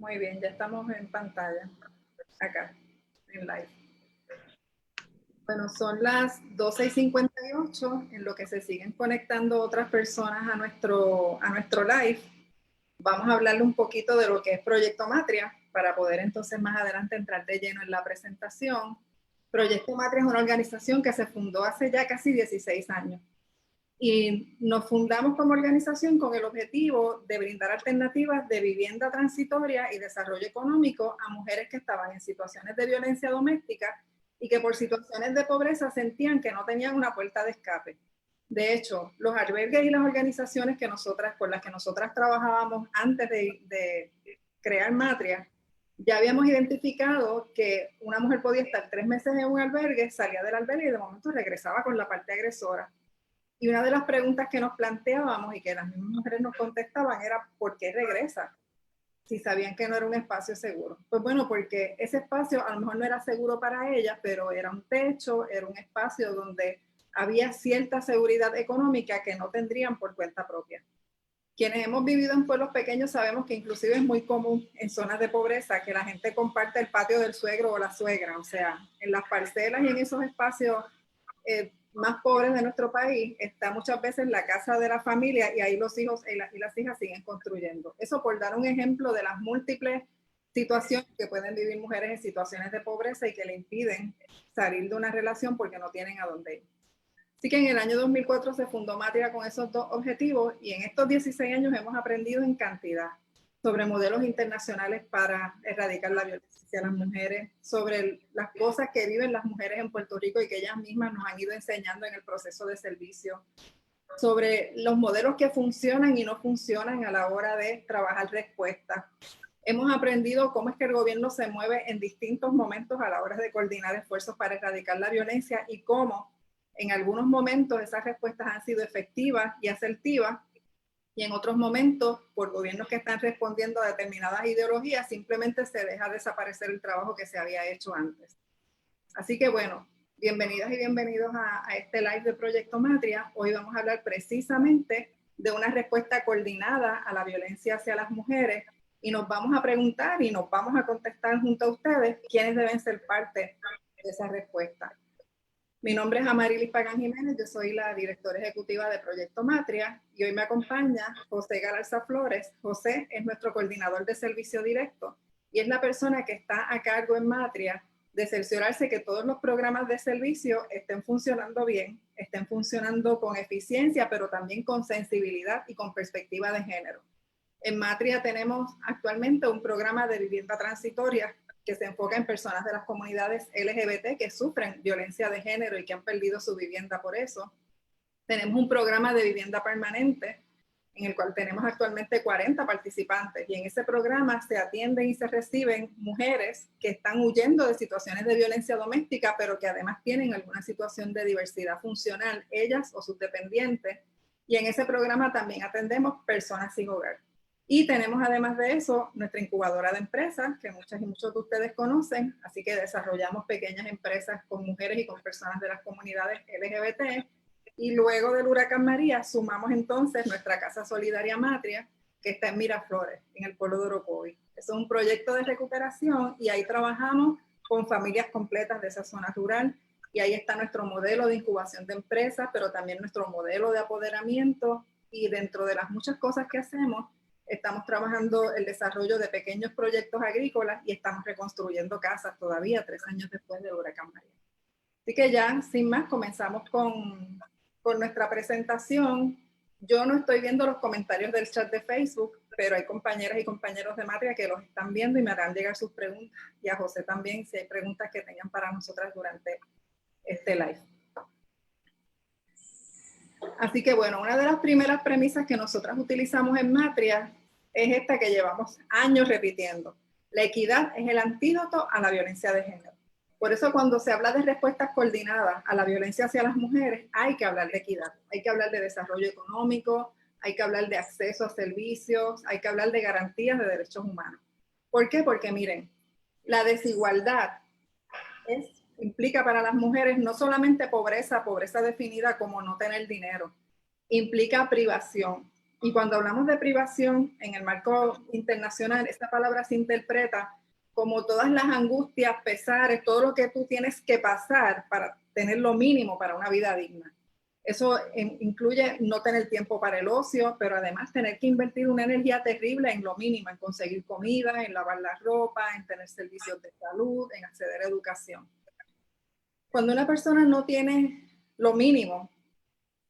Muy bien, ya estamos en pantalla, acá, en live. Bueno, son las 12:58, en lo que se siguen conectando otras personas a nuestro live. Vamos a hablarle un poquito de lo que es Proyecto Matria, para poder entonces más adelante entrar de lleno en la presentación. Proyecto Matria es una organización que se fundó hace ya casi 16 años. Y nos fundamos como organización con el objetivo de brindar alternativas de vivienda transitoria y desarrollo económico a mujeres que estaban en situaciones de violencia doméstica y que por situaciones de pobreza sentían que no tenían una puerta de escape. De hecho, los albergues y las organizaciones con las que nosotras trabajábamos antes de crear Matria, ya habíamos identificado que una mujer podía estar 3 meses en un albergue, salía del albergue y de momento regresaba con la parte agresora. Y una de las preguntas que nos planteábamos y que las mismas mujeres nos contestaban era ¿por qué regresa? Si sabían que no era un espacio seguro. Pues bueno, porque ese espacio a lo mejor no era seguro para ellas, pero era un techo, era un espacio donde había cierta seguridad económica que no tendrían por cuenta propia. Quienes hemos vivido en pueblos pequeños sabemos que inclusive es muy común en zonas de pobreza que la gente comparte el patio del suegro o la suegra, o sea, en las parcelas y en esos espacios más pobres de nuestro país está muchas veces la casa de la familia y ahí los hijos y las hijas siguen construyendo. Eso por dar un ejemplo de las múltiples situaciones que pueden vivir mujeres en situaciones de pobreza y que le impiden salir de una relación porque no tienen a dónde ir. Así que en el año 2004 se fundó Matria con esos dos objetivos y en estos 16 años hemos aprendido en cantidad sobre modelos internacionales para erradicar la violencia hacia las mujeres, sobre las cosas que viven las mujeres en Puerto Rico y que ellas mismas nos han ido enseñando en el proceso de servicio, sobre los modelos que funcionan y no funcionan a la hora de trabajar respuestas. Hemos aprendido cómo es que el gobierno se mueve en distintos momentos a la hora de coordinar esfuerzos para erradicar la violencia y cómo en algunos momentos esas respuestas han sido efectivas y asertivas y en otros momentos, por gobiernos que están respondiendo a determinadas ideologías, simplemente se deja desaparecer el trabajo que se había hecho antes. Así que bueno, bienvenidas y bienvenidos a este live de Proyecto Matria. Hoy vamos a hablar precisamente de una respuesta coordinada a la violencia hacia las mujeres y nos vamos a preguntar y nos vamos a contestar junto a ustedes quiénes deben ser parte de esa respuesta. Mi nombre es Amarilis Pagán Jiménez, yo soy la directora ejecutiva de Proyecto Matria y hoy me acompaña José Galarza Flores. José es nuestro coordinador de servicio directo y es la persona que está a cargo en Matria de cerciorarse que todos los programas de servicio estén funcionando bien, estén funcionando con eficiencia, pero también con sensibilidad y con perspectiva de género. En Matria tenemos actualmente un programa de vivienda transitoria que se enfoca en personas de las comunidades LGBT que sufren violencia de género y que han perdido su vivienda por eso. Tenemos un programa de vivienda permanente en el cual tenemos actualmente 40 participantes y en ese programa se atienden y se reciben mujeres que están huyendo de situaciones de violencia doméstica, pero que además tienen alguna situación de diversidad funcional, ellas o sus dependientes. Y en ese programa también atendemos personas sin hogar. Y tenemos además de eso nuestra incubadora de empresas, que muchas y muchos de ustedes conocen, así que desarrollamos pequeñas empresas con mujeres y con personas de las comunidades LGBT. Y luego del huracán María sumamos entonces nuestra Casa Solidaria Matria, que está en Miraflores, en el pueblo de Orocovi. Es un proyecto de recuperación y ahí trabajamos con familias completas de esa zona rural y ahí está nuestro modelo de incubación de empresas, pero también nuestro modelo de apoderamiento y dentro de las muchas cosas que hacemos, estamos trabajando el desarrollo de pequeños proyectos agrícolas y estamos reconstruyendo casas todavía 3 años después del huracán María. Así que ya, sin más, comenzamos con nuestra presentación. Yo no estoy viendo los comentarios del chat de Facebook, pero hay compañeras y compañeros de Matria que los están viendo y me harán llegar sus preguntas. Y a José también, si hay preguntas que tengan para nosotras durante este live. Así que bueno, una de las primeras premisas que nosotras utilizamos en Matria es esta que llevamos años repitiendo. La equidad es el antídoto a la violencia de género. Por eso cuando se habla de respuestas coordinadas a la violencia hacia las mujeres, hay que hablar de equidad, hay que hablar de desarrollo económico, hay que hablar de acceso a servicios, hay que hablar de garantías de derechos humanos. ¿Por qué? Porque miren, la desigualdad implica para las mujeres no solamente pobreza definida como no tener dinero, implica privación, Y cuando hablamos de privación en el marco internacional, esta palabra se interpreta como todas las angustias, pesares, todo lo que tú tienes que pasar para tener lo mínimo para una vida digna. Eso incluye no tener tiempo para el ocio, pero además tener que invertir una energía terrible en lo mínimo, en conseguir comida, en lavar la ropa, en tener servicios de salud, en acceder a educación. Cuando una persona no tiene lo mínimo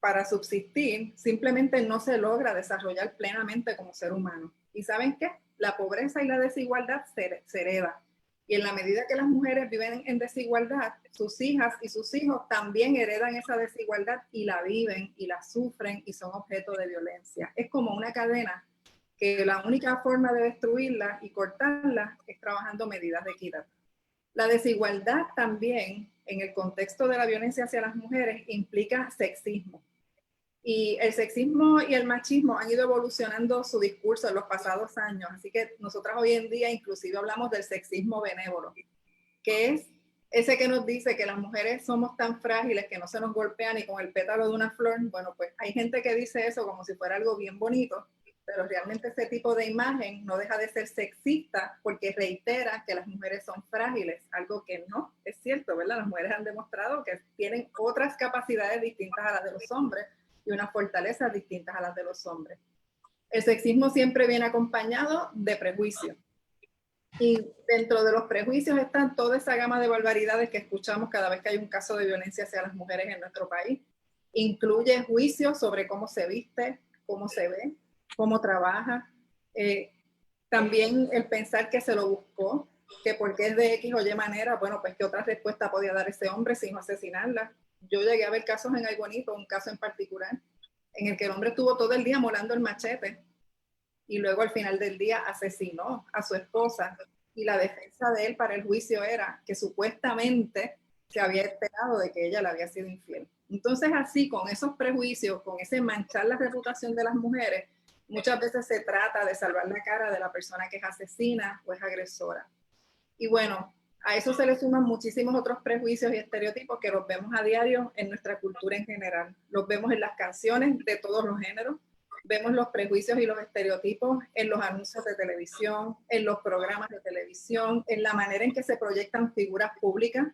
para subsistir, simplemente no se logra desarrollar plenamente como ser humano. ¿Y saben qué? La pobreza y la desigualdad se hereda. Y en la medida que las mujeres viven en desigualdad, sus hijas y sus hijos también heredan esa desigualdad y la viven y la sufren y son objeto de violencia. Es como una cadena que la única forma de destruirla y cortarla es trabajando medidas de equidad. La desigualdad también, en el contexto de la violencia hacia las mujeres, implica sexismo. Y el sexismo y el machismo han ido evolucionando su discurso en los pasados años, así que nosotras hoy en día inclusive hablamos del sexismo benévolo, que es ese que nos dice que las mujeres somos tan frágiles que no se nos golpea ni con el pétalo de una flor. Bueno, pues hay gente que dice eso como si fuera algo bien bonito, pero realmente ese tipo de imagen no deja de ser sexista porque reitera que las mujeres son frágiles, algo que no es cierto, ¿verdad? Las mujeres han demostrado que tienen otras capacidades distintas a las de los hombres y unas fortalezas distintas a las de los hombres. El sexismo siempre viene acompañado de prejuicios. Y dentro de los prejuicios están toda esa gama de barbaridades que escuchamos cada vez que hay un caso de violencia hacia las mujeres en nuestro país. Incluye juicios sobre cómo se viste, cómo se ve, cómo trabaja. También el pensar que se lo buscó, que porque es de X o Y manera, bueno, pues qué otra respuesta podía dar ese hombre sin asesinarla. Yo llegué a ver casos en Ay Bonito, un caso en particular, en el que el hombre estuvo todo el día molando el machete y luego al final del día asesinó a su esposa y la defensa de él para el juicio era que supuestamente se había enterado de que ella le había sido infiel. Entonces así, con esos prejuicios, con ese manchar la reputación de las mujeres, muchas veces se trata de salvar la cara de la persona que es asesina o es agresora. Y bueno, a eso se le suman muchísimos otros prejuicios y estereotipos que los vemos a diario en nuestra cultura en general. Los vemos en las canciones de todos los géneros, vemos los prejuicios y los estereotipos en los anuncios de televisión, en los programas de televisión, en la manera en que se proyectan figuras públicas,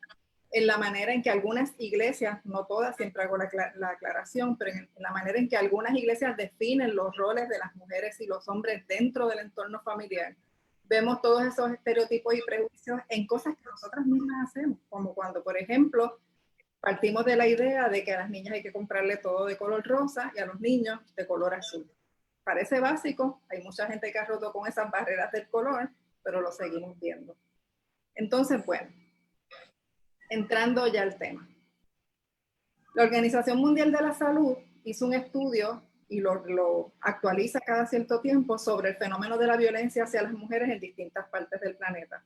en la manera en que algunas iglesias, no todas, siempre hago la aclaración, pero en la manera en que algunas iglesias definen los roles de las mujeres y los hombres dentro del entorno familiar. Vemos todos esos estereotipos y prejuicios en cosas que nosotras mismas hacemos, como cuando, por ejemplo, partimos de la idea de que a las niñas hay que comprarle todo de color rosa y a los niños de color azul. Parece básico, hay mucha gente que ha roto con esas barreras del color, pero lo seguimos viendo. Entonces, bueno, entrando ya al tema. La Organización Mundial de la Salud hizo un estudio y lo actualiza cada cierto tiempo sobre el fenómeno de la violencia hacia las mujeres en distintas partes del planeta.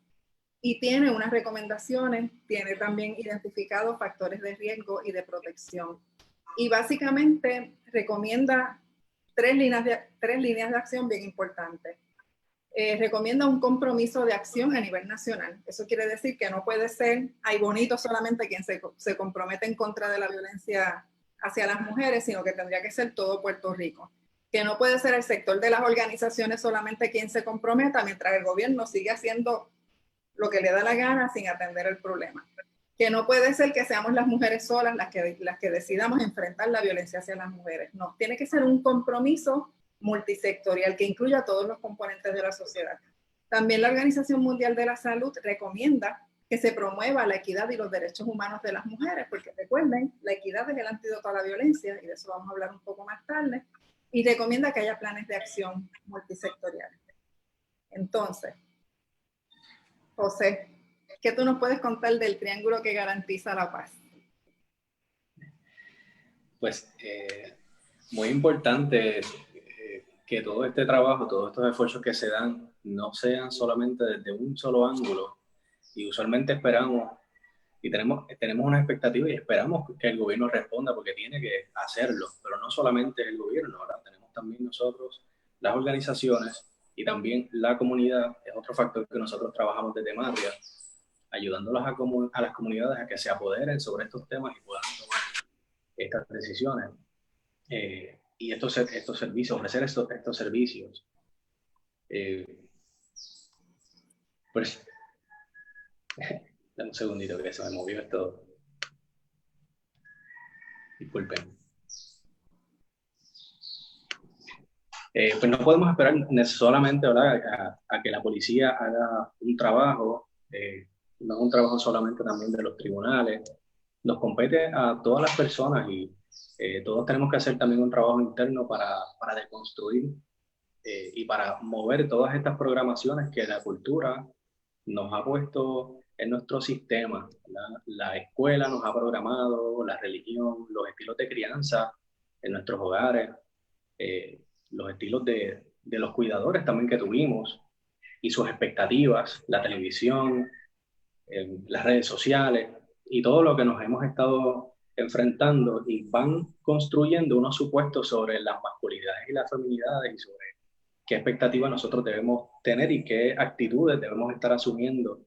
Y tiene unas recomendaciones, tiene también identificados factores de riesgo y de protección. Y básicamente recomienda tres líneas de acción bien importantes. Recomienda un compromiso de acción a nivel nacional. Eso quiere decir que no puede ser Ay Bonito solamente quien se compromete en contra de la violencia hacia las mujeres, sino que tendría que ser todo Puerto Rico. Que no puede ser el sector de las organizaciones solamente quien se comprometa, mientras el gobierno sigue haciendo lo que le da la gana sin atender el problema. Que no puede ser que seamos las mujeres solas las que decidamos enfrentar la violencia hacia las mujeres. No, tiene que ser un compromiso multisectorial que incluya a todos los componentes de la sociedad. También la Organización Mundial de la Salud recomienda que se promueva la equidad y los derechos humanos de las mujeres, porque recuerden, la equidad es el antídoto a la violencia, y de eso vamos a hablar un poco más tarde, y recomienda que haya planes de acción multisectoriales. Entonces, José, ¿qué tú nos puedes contar del triángulo que garantiza la paz? Pues muy importante que todo este trabajo, todos estos esfuerzos que se dan, no sean solamente desde un solo ángulo. Y usualmente esperamos y tenemos una expectativa y esperamos que el gobierno responda porque tiene que hacerlo, pero no solamente el gobierno, ahora tenemos también nosotros, las organizaciones y también la comunidad, es otro factor que nosotros trabajamos desde Matria, ayudándolas a las comunidades a que se apoderen sobre estos temas y puedan tomar estas decisiones. y estos servicios, ofrecer estos servicios. Pues, dame un segundito que se me movió esto. Disculpen. Pues no podemos esperar solamente, ¿verdad?, a que la policía haga un trabajo, no es un trabajo solamente también de los tribunales, nos compete a todas las personas y todos tenemos que hacer también un trabajo interno para deconstruir y para mover todas estas programaciones que la cultura nos ha puesto en nuestro sistema. La escuela nos ha programado, la religión, los estilos de crianza en nuestros hogares, los estilos de los cuidadores también que tuvimos y sus expectativas, la televisión, las redes sociales y todo lo que nos hemos estado enfrentando y van construyendo unos supuestos sobre las masculinidades y las feminidades y sobre qué expectativas nosotros debemos tener y qué actitudes debemos estar asumiendo.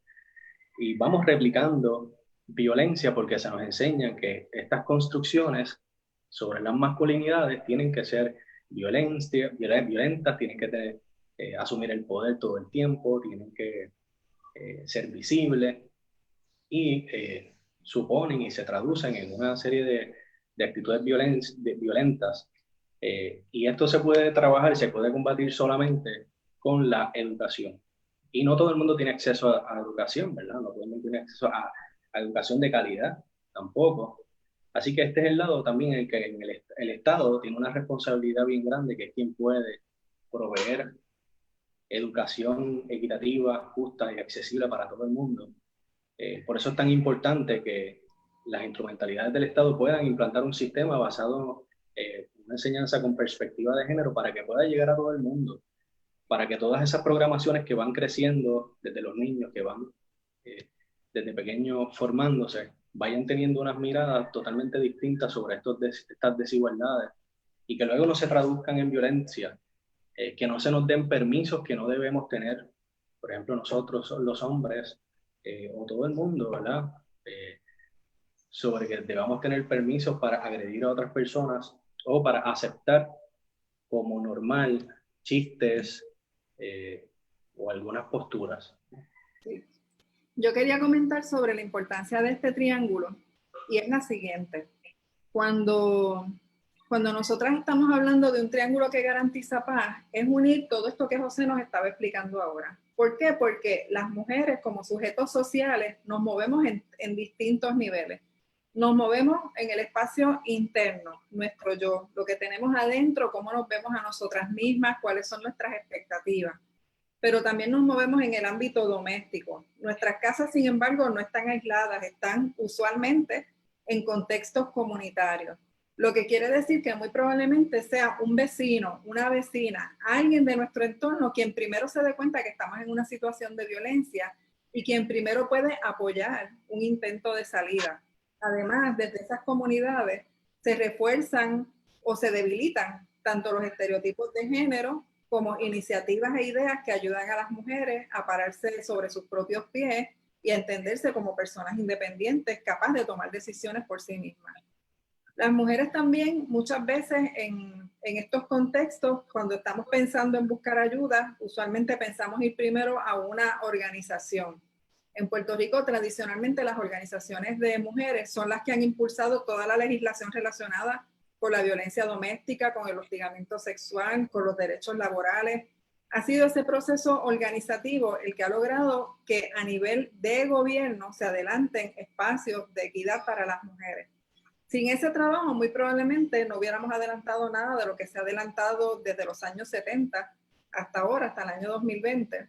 Y vamos replicando violencia porque se nos enseña que estas construcciones sobre las masculinidades tienen que ser violentas, tienen que asumir el poder todo el tiempo, tienen que ser visibles y suponen y se traducen en una serie de actitudes violentas. Y esto se puede trabajar y se puede combatir solamente con la educación. Y no todo el mundo tiene acceso a educación, ¿verdad? No todo el mundo tiene acceso a educación de calidad tampoco. Así que este es el lado también en que el Estado tiene una responsabilidad bien grande, que es quien puede proveer educación equitativa, justa y accesible para todo el mundo. Por eso es tan importante que las instrumentalidades del Estado puedan implantar un sistema basado en una enseñanza con perspectiva de género para que pueda llegar a todo el mundo, para que todas esas programaciones que van creciendo desde los niños, que van desde pequeños formándose, vayan teniendo unas miradas totalmente distintas sobre estas desigualdades y que luego no se traduzcan en violencia, que no se nos den permisos que no debemos tener, por ejemplo, nosotros los hombres o todo el mundo, ¿verdad? Sobre que debamos tener permisos para agredir a otras personas o para aceptar como normal chistes o algunas posturas. Sí. Yo quería comentar sobre la importancia de este triángulo y es la siguiente. Cuando nosotras estamos hablando de un triángulo que garantiza paz, es unir todo esto que José nos estaba explicando ahora. ¿Por qué? Porque las mujeres como sujetos sociales nos movemos en distintos niveles. Nos movemos en el espacio interno, nuestro yo, lo que tenemos adentro, cómo nos vemos a nosotras mismas, cuáles son nuestras expectativas. Pero también nos movemos en el ámbito doméstico. Nuestras casas, sin embargo, no están aisladas, están usualmente en contextos comunitarios. Lo que quiere decir que muy probablemente sea un vecino, una vecina, alguien de nuestro entorno quien primero se dé cuenta que estamos en una situación de violencia y quien primero puede apoyar un intento de salida. Además, desde esas comunidades se refuerzan o se debilitan tanto los estereotipos de género como iniciativas e ideas que ayudan a las mujeres a pararse sobre sus propios pies y a entenderse como personas independientes, capaces de tomar decisiones por sí mismas. Las mujeres también muchas veces en estos contextos, cuando estamos pensando en buscar ayuda, usualmente pensamos ir primero a una organización. En Puerto Rico, tradicionalmente, las organizaciones de mujeres son las que han impulsado toda la legislación relacionada con la violencia doméstica, con el hostigamiento sexual, con los derechos laborales. Ha sido ese proceso organizativo el que ha logrado que a nivel de gobierno se adelanten espacios de equidad para las mujeres. Sin ese trabajo, muy probablemente no hubiéramos adelantado nada de lo que se ha adelantado desde los años 70 hasta ahora, hasta el año 2020.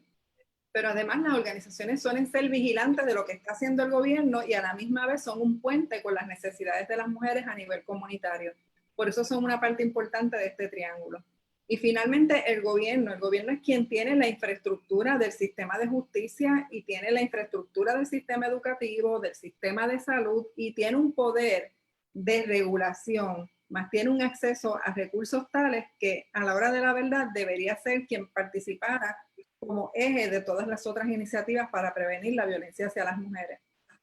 Pero además las organizaciones suelen ser vigilantes de lo que está haciendo el gobierno y a la misma vez son un puente con las necesidades de las mujeres a nivel comunitario. Por eso son una parte importante de este triángulo. Y finalmente el gobierno es quien tiene la infraestructura del sistema de justicia y tiene la infraestructura del sistema educativo, del sistema de salud y tiene un poder de regulación, más tiene un acceso a recursos tales que a la hora de la verdad debería ser quien participara como eje de todas las otras iniciativas para prevenir la violencia hacia las mujeres.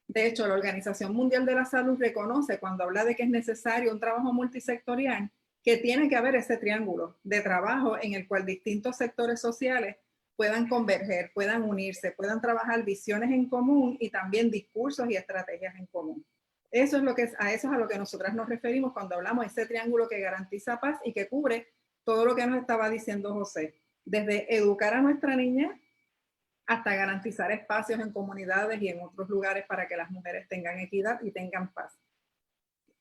De hecho, la Organización Mundial de la Salud reconoce cuando habla de que es necesario un trabajo multisectorial, que tiene que haber ese triángulo de trabajo en el cual distintos sectores sociales puedan converger, puedan unirse, puedan trabajar visiones en común y también discursos y estrategias en común. Eso es a eso es a lo que nosotras nos referimos cuando hablamos de ese triángulo que garantiza paz y que cubre todo lo que nos estaba diciendo José, desde educar a nuestra niña hasta garantizar espacios en comunidades y en otros lugares para que las mujeres tengan equidad y tengan paz.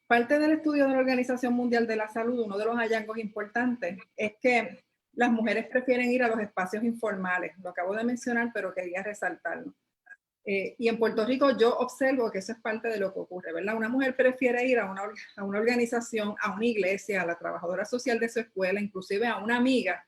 Parte del estudio de la Organización Mundial de la Salud, uno de los hallazgos importantes es que las mujeres prefieren ir a los espacios informales. Lo acabo de mencionar, pero quería resaltarlo. Y en Puerto Rico yo observo que eso es parte de lo que ocurre, ¿verdad? Una mujer prefiere ir a una organización, a una iglesia, a la trabajadora social de su escuela, inclusive a una amiga,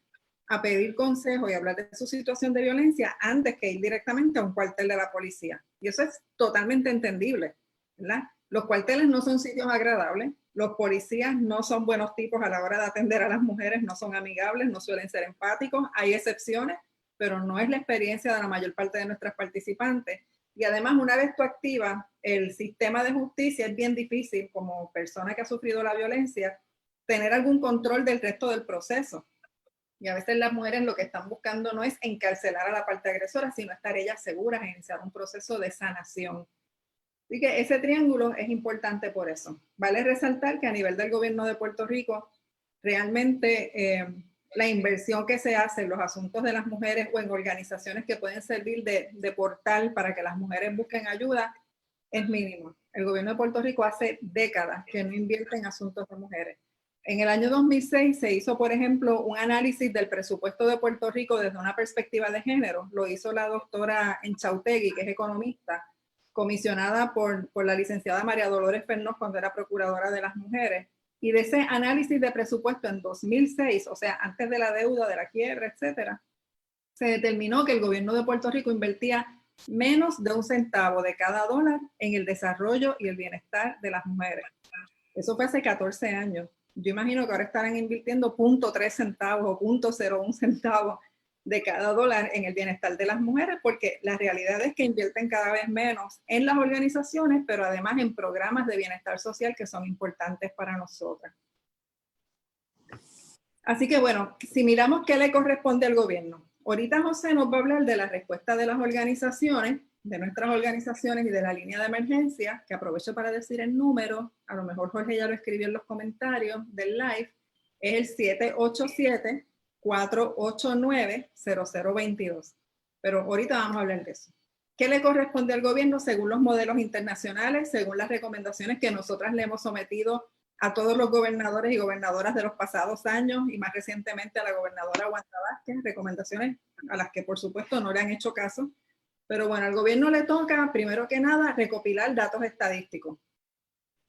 a pedir consejo y hablar de su situación de violencia antes que ir directamente a un cuartel de la policía. Y eso es totalmente entendible, ¿verdad? Los cuarteles no son sitios agradables, los policías no son buenos tipos a la hora de atender a las mujeres, no son amigables, no suelen ser empáticos, hay excepciones, pero no es la experiencia de la mayor parte de nuestras participantes. Y además, una vez tú activas el sistema de justicia, es bien difícil como persona que ha sufrido la violencia tener algún control del resto del proceso. Y a veces las mujeres lo que están buscando no es encarcelar a la parte agresora, sino estar ellas seguras en iniciar un proceso de sanación. Así que ese triángulo es importante por eso. Vale resaltar que a nivel del gobierno de Puerto Rico, realmente la inversión que se hace en los asuntos de las mujeres o en organizaciones que pueden servir de portal para que las mujeres busquen ayuda es mínimo. El gobierno de Puerto Rico hace décadas que no invierte en asuntos de mujeres. En el año 2006 se hizo, por ejemplo, un análisis del presupuesto de Puerto Rico desde una perspectiva de género. Lo hizo la doctora Enchautegui, que es economista, comisionada por la licenciada María Dolores Fernández cuando era procuradora de las mujeres. Y de ese análisis de presupuesto en 2006, o sea, antes de la deuda, de la quiebra, etcétera, se determinó que el gobierno de Puerto Rico invertía menos de un centavo de cada dólar en el desarrollo y el bienestar de las mujeres. Eso fue hace 14 años. Yo imagino que ahora estarán invirtiendo 0.3 centavos o 0.01 centavos de cada dólar en el bienestar de las mujeres, porque la realidad es que invierten cada vez menos en las organizaciones, pero además en programas de bienestar social que son importantes para nosotras. Así que bueno, si miramos qué le corresponde al gobierno. Ahorita José nos va a hablar de la respuesta de las organizaciones, de nuestras organizaciones y de la línea de emergencia, que aprovecho para decir el número, a lo mejor Jorge ya lo escribió en los comentarios del live, es el 787-489-0022. Pero ahorita vamos a hablar de eso. ¿Qué le corresponde al gobierno según los modelos internacionales, según las recomendaciones que nosotras le hemos sometido a todos los gobernadores y gobernadoras de los pasados años y más recientemente a la gobernadora Wanda Vázquez, recomendaciones a las que por supuesto no le han hecho caso? Pero bueno, al gobierno le toca, primero que nada, recopilar datos estadísticos.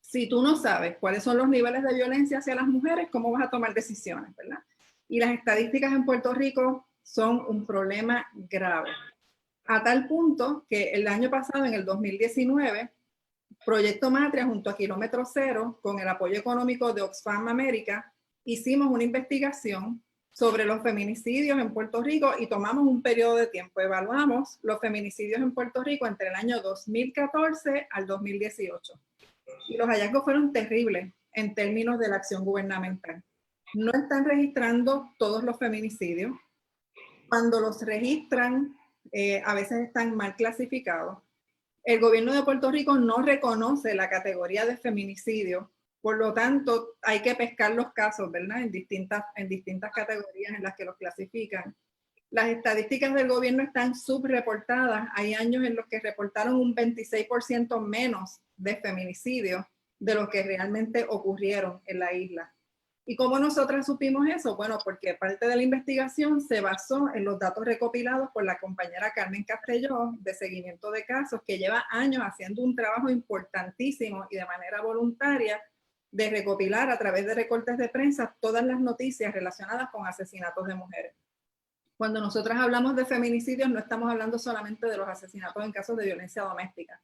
Si tú no sabes cuáles son los niveles de violencia hacia las mujeres, ¿cómo vas a tomar decisiones, verdad? Y las estadísticas en Puerto Rico son un problema grave. A tal punto que el año pasado, en el 2019, Proyecto Matria junto a Kilómetro Cero, con el apoyo económico de Oxfam América, hicimos una investigación sobre los feminicidios en Puerto Rico y tomamos un periodo de tiempo. Evaluamos los feminicidios en Puerto Rico entre el año 2014 al 2018. Y los hallazgos fueron terribles en términos de la acción gubernamental. No están registrando todos los feminicidios. Cuando los registran, a veces están mal clasificados. El gobierno de Puerto Rico no reconoce la categoría de feminicidio, por lo tanto hay que pescar los casos, ¿verdad? En distintas categorías en las que los clasifican. Las estadísticas del gobierno están subreportadas. Hay años en los que reportaron un 26% menos de feminicidios de los que realmente ocurrieron en la isla. ¿Y cómo nosotras supimos eso? Bueno, porque parte de la investigación se basó en los datos recopilados por la compañera Carmen Castelló de seguimiento de casos, que lleva años haciendo un trabajo importantísimo y de manera voluntaria de recopilar a través de recortes de prensa todas las noticias relacionadas con asesinatos de mujeres. Cuando nosotras hablamos de feminicidios, no estamos hablando solamente de los asesinatos en casos de violencia doméstica.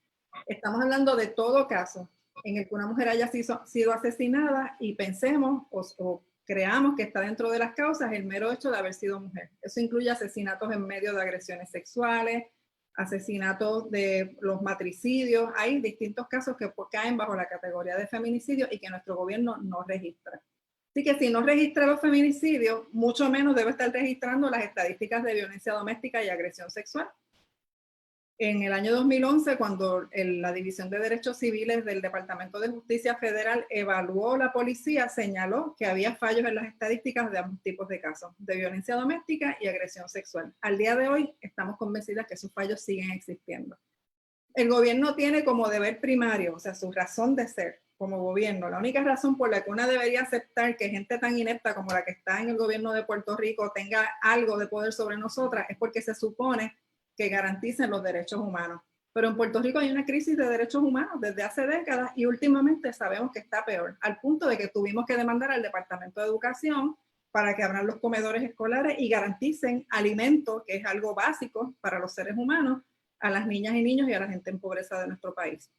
Estamos hablando de todo caso en el que una mujer haya sido asesinada y pensemos o creamos que está dentro de las causas el mero hecho de haber sido mujer. Eso incluye asesinatos en medio de agresiones sexuales, asesinatos de los matricidios. Hay distintos casos que caen bajo la categoría de feminicidio y que nuestro gobierno no registra. Así que si no registra los feminicidios, mucho menos debe estar registrando las estadísticas de violencia doméstica y agresión sexual. En el año 2011, cuando la División de Derechos Civiles del Departamento de Justicia Federal evaluó la policía, señaló que había fallos en las estadísticas de ambos tipos de casos, de violencia doméstica y agresión sexual. Al día de hoy, estamos convencidas que esos fallos siguen existiendo. El gobierno tiene como deber primario, o sea, su razón de ser como gobierno, la única razón por la que una debería aceptar que gente tan inepta como la que está en el gobierno de Puerto Rico tenga algo de poder sobre nosotras es porque se supone que garanticen los derechos humanos. Pero en Puerto Rico hay una crisis de derechos humanos desde hace décadas y últimamente sabemos que está peor, al punto de que tuvimos que demandar al Departamento de Educación para que abran los comedores escolares y garanticen alimentos, que es algo básico para los seres humanos, a las niñas y niños y a la gente en pobreza de nuestro país.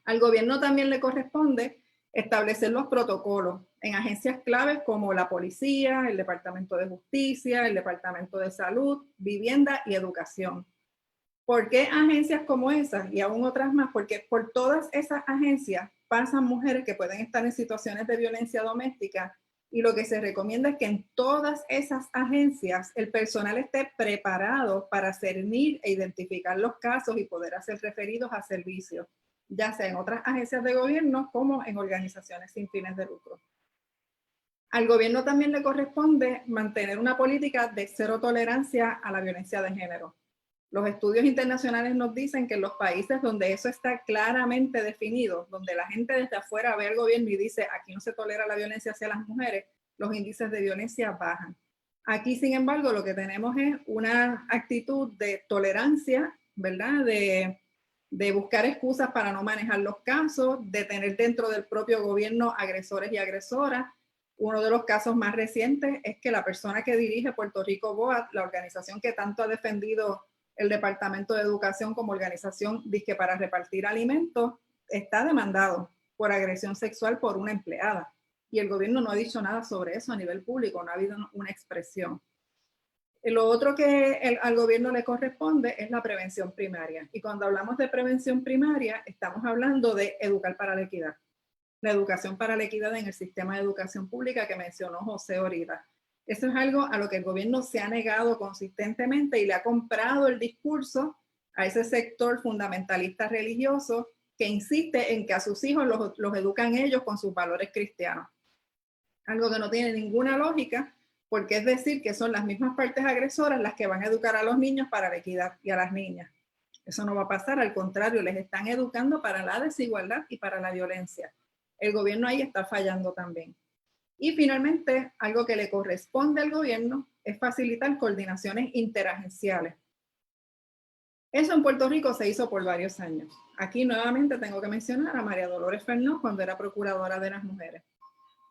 Al gobierno también le corresponde establecer los protocolos en agencias claves como la policía, el Departamento de Justicia, el Departamento de Salud, Vivienda y Educación. ¿Por qué agencias como esas y aún otras más? Porque por todas esas agencias pasan mujeres que pueden estar en situaciones de violencia doméstica y lo que se recomienda es que en todas esas agencias el personal esté preparado para cernir e identificar los casos y poder hacer referidos a servicios, ya sea en otras agencias de gobierno como en organizaciones sin fines de lucro. Al gobierno también le corresponde mantener una política de cero tolerancia a la violencia de género. Los estudios internacionales nos dicen que en los países donde eso está claramente definido, donde la gente desde afuera ve al gobierno y dice aquí no se tolera la violencia hacia las mujeres, los índices de violencia bajan. Aquí, sin embargo, lo que tenemos es una actitud de tolerancia, ¿verdad? De buscar excusas para no manejar los casos, de tener dentro del propio gobierno agresores y agresoras. Uno de los casos más recientes es que la persona que dirige Puerto Rico BOAD, la organización que tanto ha defendido el Departamento de Educación como organización disque para repartir alimentos, está demandado por agresión sexual por una empleada. Y el gobierno no ha dicho nada sobre eso a nivel público, no ha habido una expresión. Lo otro que al gobierno le corresponde es la prevención primaria. Y cuando hablamos de prevención primaria, estamos hablando de educar para la equidad. La educación para la equidad en el sistema de educación pública que mencionó José ahorita. Eso es algo a lo que el gobierno se ha negado consistentemente y le ha comprado el discurso a ese sector fundamentalista religioso que insiste en que a sus hijos los educan ellos con sus valores cristianos. Algo que no tiene ninguna lógica, porque es decir que son las mismas partes agresoras las que van a educar a los niños para la equidad y a las niñas. Eso no va a pasar, al contrario, les están educando para la desigualdad y para la violencia. El gobierno ahí está fallando también. Y finalmente, algo que le corresponde al gobierno es facilitar coordinaciones interagenciales. Eso en Puerto Rico se hizo por varios años. Aquí nuevamente tengo que mencionar a María Dolores Fernández cuando era procuradora de las mujeres.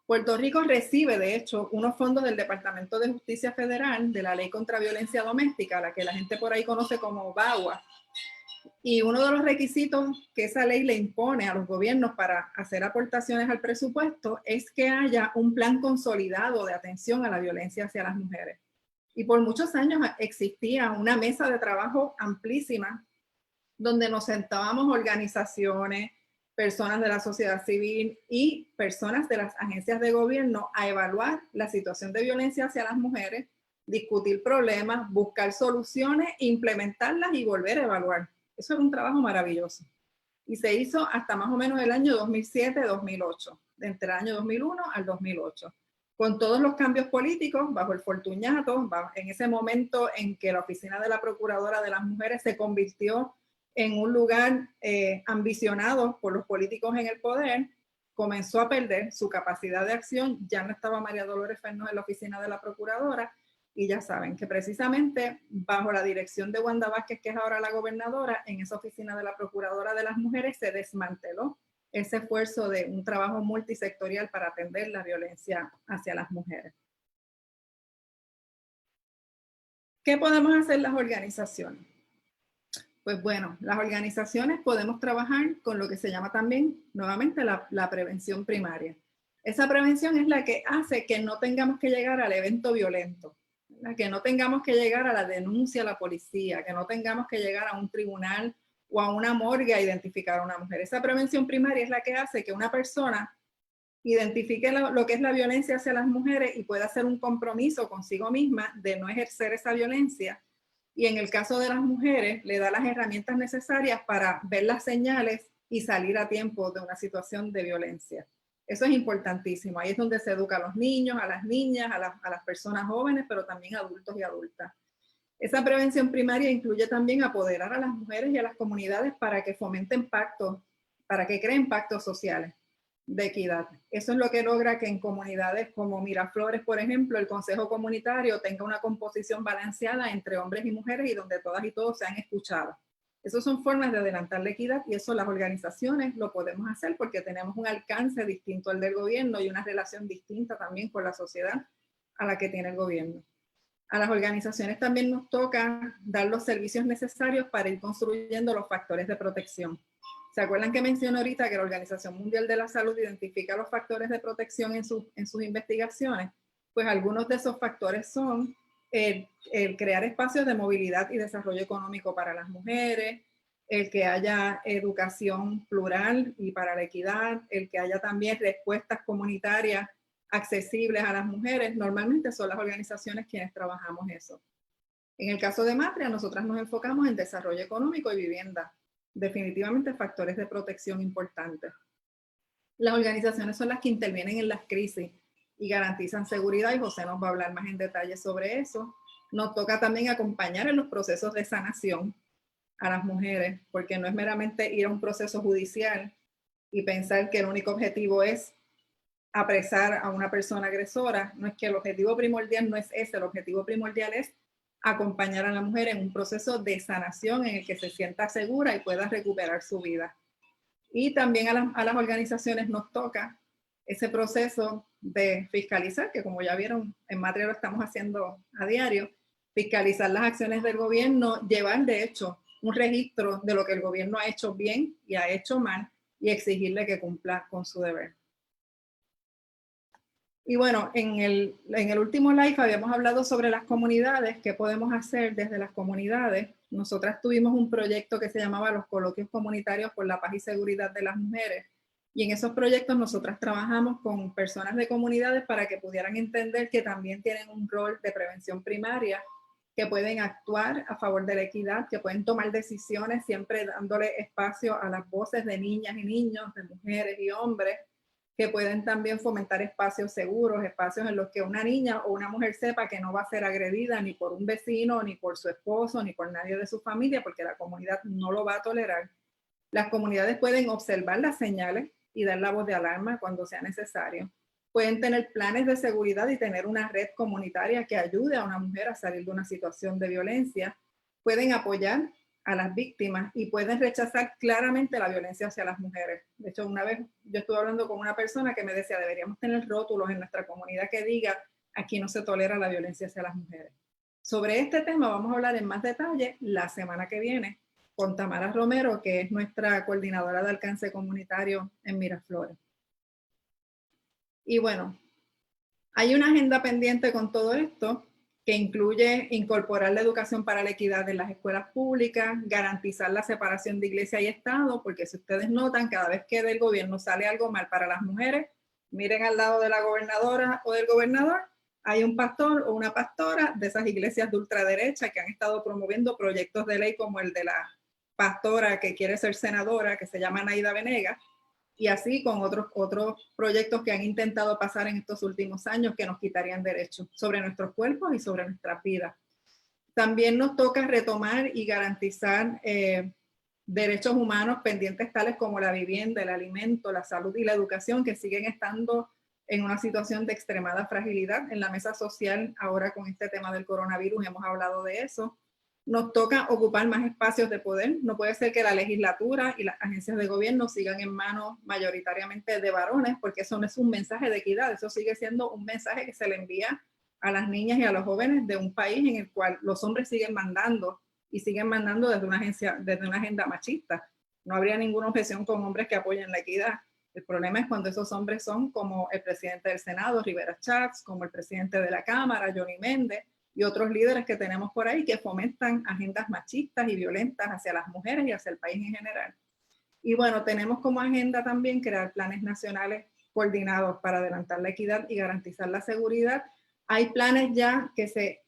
Puerto Rico recibe, de hecho, unos fondos del Departamento de Justicia Federal de la Ley contra Violencia Doméstica, la que la gente por ahí conoce como VAWA. Y uno de los requisitos que esa ley le impone a los gobiernos para hacer aportaciones al presupuesto es que haya un plan consolidado de atención a la violencia hacia las mujeres. Y por muchos años existía una mesa de trabajo amplísima donde nos sentábamos organizaciones, personas de la sociedad civil y personas de las agencias de gobierno a evaluar la situación de violencia hacia las mujeres, discutir problemas, buscar soluciones, implementarlas y volver a evaluar. Eso era un trabajo maravilloso. Y se hizo hasta más o menos el año 2007-2008, entre el año 2001 al 2008. Con todos los cambios políticos, bajo el fortuñato, en ese momento en que la oficina de la Procuradora de las Mujeres se convirtió en un lugar ambicionado por los políticos en el poder, comenzó a perder su capacidad de acción. Ya no estaba María Dolores Fernández en la oficina de la Procuradora, y ya saben que precisamente bajo la dirección de Wanda Vázquez, que es ahora la gobernadora, en esa oficina de la Procuradora de las Mujeres se desmanteló ese esfuerzo de un trabajo multisectorial para atender la violencia hacia las mujeres. ¿Qué podemos hacer las organizaciones? Pues bueno, las organizaciones podemos trabajar con lo que se llama también, nuevamente, la prevención primaria. Esa prevención es la que hace que no tengamos que llegar al evento violento, que no tengamos que llegar a la denuncia a la policía, que no tengamos que llegar a un tribunal o a una morgue a identificar a una mujer. Esa prevención primaria es la que hace que una persona identifique lo que es la violencia hacia las mujeres y pueda hacer un compromiso consigo misma de no ejercer esa violencia. Y en el caso de las mujeres, le da las herramientas necesarias para ver las señales y salir a tiempo de una situación de violencia. Eso es importantísimo. Ahí es donde se educa a los niños, a las niñas, a las personas jóvenes, pero también a adultos y adultas. Esa prevención primaria incluye también apoderar a las mujeres y a las comunidades para que fomenten pactos, para que creen pactos sociales de equidad. Eso es lo que logra que en comunidades como Miraflores, por ejemplo, el Consejo Comunitario tenga una composición balanceada entre hombres y mujeres y donde todas y todos sean escuchados. Esas son formas de adelantar la equidad y eso las organizaciones lo podemos hacer porque tenemos un alcance distinto al del gobierno y una relación distinta también con la sociedad a la que tiene el gobierno. A las organizaciones también nos toca dar los servicios necesarios para ir construyendo los factores de protección. ¿Se acuerdan que mencioné ahorita que la Organización Mundial de la Salud identifica los factores de protección en sus investigaciones? Pues algunos de esos factores son el crear espacios de movilidad y desarrollo económico para las mujeres, el que haya educación plural y para la equidad, el que haya también respuestas comunitarias accesibles a las mujeres. Normalmente son las organizaciones quienes trabajamos eso. En el caso de Matria, nosotras nos enfocamos en desarrollo económico y vivienda. Definitivamente factores de protección importantes. Las organizaciones son las que intervienen en las crisis y garantizan seguridad, y José nos va a hablar más en detalle sobre eso. Nos toca también acompañar en los procesos de sanación a las mujeres, porque no es meramente ir a un proceso judicial y pensar que el único objetivo es apresar a una persona agresora. No es que el objetivo primordial no es ese, el objetivo primordial es acompañar a la mujer en un proceso de sanación en el que se sienta segura y pueda recuperar su vida. Y también a las organizaciones nos toca ese proceso de fiscalizar, que como ya vieron, en Matria lo estamos haciendo a diario, fiscalizar las acciones del gobierno, llevar de hecho un registro de lo que el gobierno ha hecho bien y ha hecho mal y exigirle que cumpla con su deber. Y bueno, en el último live habíamos hablado sobre las comunidades, qué podemos hacer desde las comunidades. Nosotras tuvimos un proyecto que se llamaba los Coloquios Comunitarios por la Paz y Seguridad de las Mujeres. Y en esos proyectos nosotras trabajamos con personas de comunidades para que pudieran entender que también tienen un rol de prevención primaria, que pueden actuar a favor de la equidad, que pueden tomar decisiones siempre dándole espacio a las voces de niñas y niños, de mujeres y hombres, que pueden también fomentar espacios seguros, espacios en los que una niña o una mujer sepa que no va a ser agredida ni por un vecino, ni por su esposo, ni por nadie de su familia, porque la comunidad no lo va a tolerar. Las comunidades pueden observar las señales y dar la voz de alarma cuando sea necesario. Pueden tener planes de seguridad y tener una red comunitaria que ayude a una mujer a salir de una situación de violencia. Pueden apoyar a las víctimas y pueden rechazar claramente la violencia hacia las mujeres. De hecho, una vez yo estuve hablando con una persona que me decía, deberíamos tener rótulos en nuestra comunidad que diga, aquí no se tolera la violencia hacia las mujeres. Sobre este tema vamos a hablar en más detalle la semana que viene con Tamara Romero, que es nuestra coordinadora de alcance comunitario en Miraflores. Y bueno, hay una agenda pendiente con todo esto, que incluye incorporar la educación para la equidad en las escuelas públicas, garantizar la separación de iglesia y Estado, porque si ustedes notan, cada vez que del gobierno sale algo mal para las mujeres, miren al lado de la gobernadora o del gobernador, hay un pastor o una pastora de esas iglesias de ultraderecha que han estado promoviendo proyectos de ley como el de la pastora que quiere ser senadora, que se llama Naida Venegas, y así con otros proyectos que han intentado pasar en estos últimos años que nos quitarían derechos sobre nuestros cuerpos y sobre nuestras vidas. También nos toca retomar y garantizar derechos humanos pendientes tales como la vivienda, el alimento, la salud y la educación, que siguen estando en una situación de extremada fragilidad. En la mesa social, ahora con este tema del coronavirus, hemos hablado de eso. Nos toca ocupar más espacios de poder. No puede ser que la legislatura y las agencias de gobierno sigan en manos mayoritariamente de varones, porque eso no es un mensaje de equidad, eso sigue siendo un mensaje que se le envía a las niñas y a los jóvenes de un país en el cual los hombres siguen mandando y siguen mandando desde una agenda machista. No habría ninguna objeción con hombres que apoyen la equidad. El problema es cuando esos hombres son como el presidente del Senado, Rivera Schatz, como el presidente de la Cámara, Johnny Méndez, y otros líderes que tenemos por ahí que fomentan agendas machistas y violentas hacia las mujeres y hacia el país en general. Y bueno, tenemos como agenda también crear planes nacionales coordinados para adelantar la equidad y garantizar la seguridad. Hay planes ya que se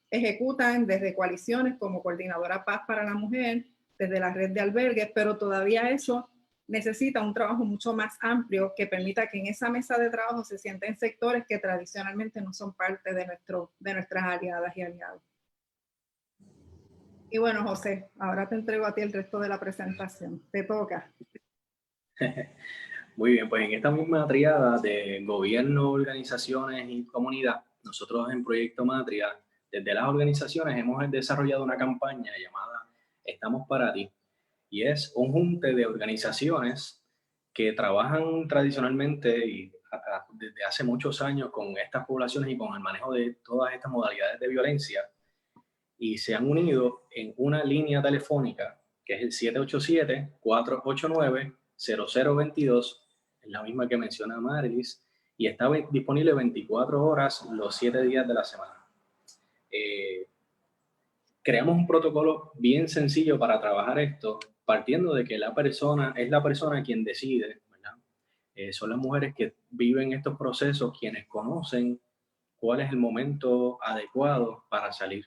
ejecutan desde coaliciones como Coordinadora Paz para la Mujer, desde la red de albergues, pero todavía eso necesita un trabajo mucho más amplio que permita que en esa mesa de trabajo se sienten sectores que tradicionalmente no son parte de nuestras aliadas y aliados. Y bueno, José, ahora te entrego a ti el resto de la presentación. Te toca. Muy bien, pues en esta misma triada de gobierno, organizaciones y comunidad, nosotros en Proyecto Matria, desde las organizaciones hemos desarrollado una campaña llamada Estamos para ti, y es un junte de organizaciones que trabajan tradicionalmente y desde hace muchos años con estas poblaciones y con el manejo de todas estas modalidades de violencia, y se han unido en una línea telefónica que es el 787-489-0022, es la misma que menciona Marilis, y está disponible 24 horas los 7 días de la semana. Creamos un protocolo bien sencillo para trabajar esto, partiendo de que la persona es la persona quien decide, ¿verdad? Son las mujeres que viven estos procesos quienes conocen cuál es el momento adecuado para salir.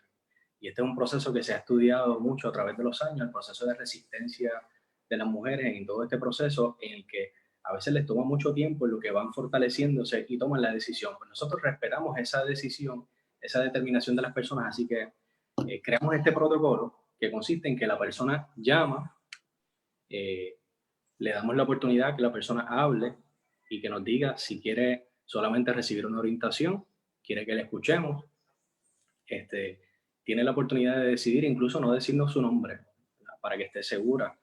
Y este es un proceso que se ha estudiado mucho a través de los años, el proceso de resistencia de las mujeres en todo este proceso en el que a veces les toma mucho tiempo en lo que van fortaleciéndose y toman la decisión. Pues nosotros respetamos esa decisión, esa determinación de las personas, así que creamos este protocolo que consiste en que la persona llama, le damos la oportunidad que la persona hable y que nos diga si quiere solamente recibir una orientación, quiere que le escuchemos, tiene la oportunidad de decidir incluso no decirnos su nombre, ¿verdad? Para que esté segura.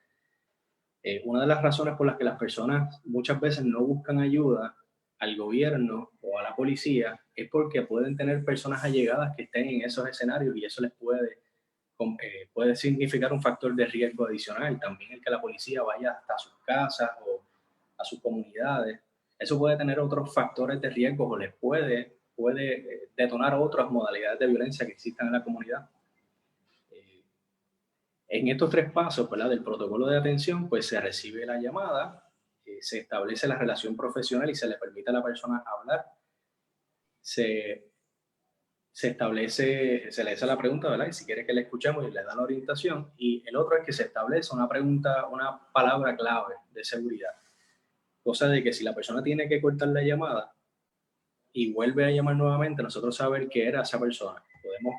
Una de las razones por las que las personas muchas veces no buscan ayuda al gobierno o a la policía es porque pueden tener personas allegadas que estén en esos escenarios y eso les puede significar un factor de riesgo adicional. También el que la policía vaya hasta sus casas o a sus comunidades. Eso puede tener otros factores de riesgo o les puede detonar otras modalidades de violencia que existan en la comunidad. En estos 3 pasos, ¿verdad?, del protocolo de atención, pues se recibe la llamada, se establece la relación profesional y se le permite a la persona hablar. Se establece, se le hace la pregunta, ¿verdad?, y si quiere que le escuchemos y le da la orientación. Y el otro es que se establece una pregunta, una palabra clave de seguridad. Cosa de que si la persona tiene que cortar la llamada y vuelve a llamar nuevamente, nosotros saber qué era esa persona. Podemos,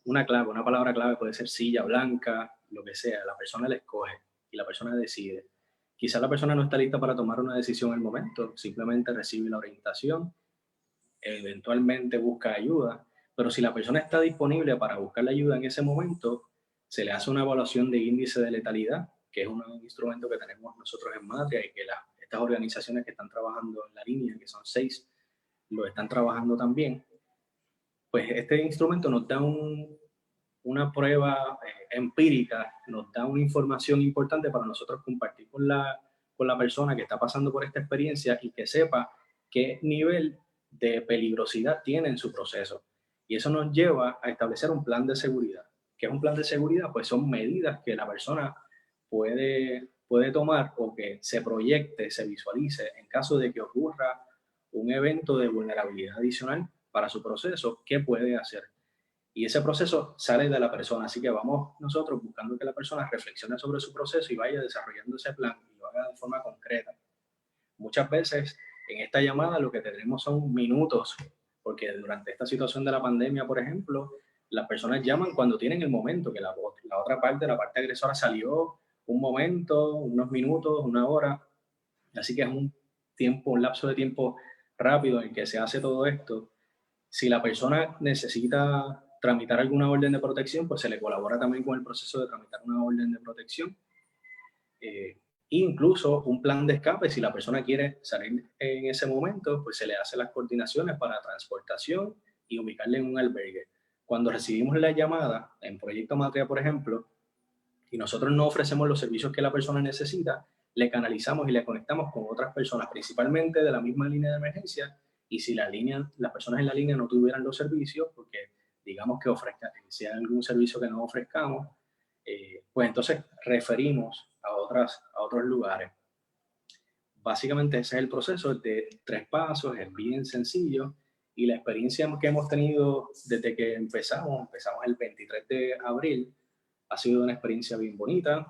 una clave, una palabra clave puede ser silla blanca, lo que sea, la persona la escoge y la persona decide. Quizá la persona no está lista para tomar una decisión en el momento, simplemente recibe la orientación, eventualmente busca ayuda, pero si la persona está disponible para buscar la ayuda en ese momento, se le hace una evaluación de índice de letalidad, que es un instrumento que tenemos nosotros en Matria y que estas organizaciones que están trabajando en la línea, que son 6, lo están trabajando también. Pues este instrumento nos da una prueba empírica, nos da una información importante para nosotros compartir con la persona que está pasando por esta experiencia y que sepa qué nivel de peligrosidad tiene en su proceso. Y eso nos lleva a establecer un plan de seguridad. ¿Qué es un plan de seguridad? Pues son medidas que la persona puede tomar o que se proyecte, se visualice en caso de que ocurra un evento de vulnerabilidad adicional para su proceso, ¿qué puede hacer? Y ese proceso sale de la persona, así que vamos nosotros buscando que la persona reflexione sobre su proceso y vaya desarrollando ese plan y lo haga de forma concreta. Muchas veces en esta llamada lo que tenemos son minutos, porque durante esta situación de la pandemia, por ejemplo, las personas llaman cuando tienen el momento, que la otra parte, la parte agresora salió un momento, unos minutos, una hora, así que es un lapso de tiempo rápido en que se hace todo esto. Si la persona necesita tramitar alguna orden de protección, pues se le colabora también con el proceso de tramitar una orden de protección. Incluso un plan de escape, si la persona quiere salir en ese momento, pues se le hace las coordinaciones para transportación y ubicarle en un albergue. Cuando recibimos la llamada en Proyecto Matria, por ejemplo, y nosotros no ofrecemos los servicios que la persona necesita, le canalizamos y le conectamos con otras personas, principalmente de la misma línea de emergencia, y si las personas en la línea no tuvieran los servicios, porque digamos que sea algún servicio que no ofrezcamos, pues entonces referimos a otros lugares. básicamente ese es el proceso, es de 3 pasos, es bien sencillo. Y la experiencia que hemos tenido desde que empezamos el 23 de abril, ha sido una experiencia bien bonita.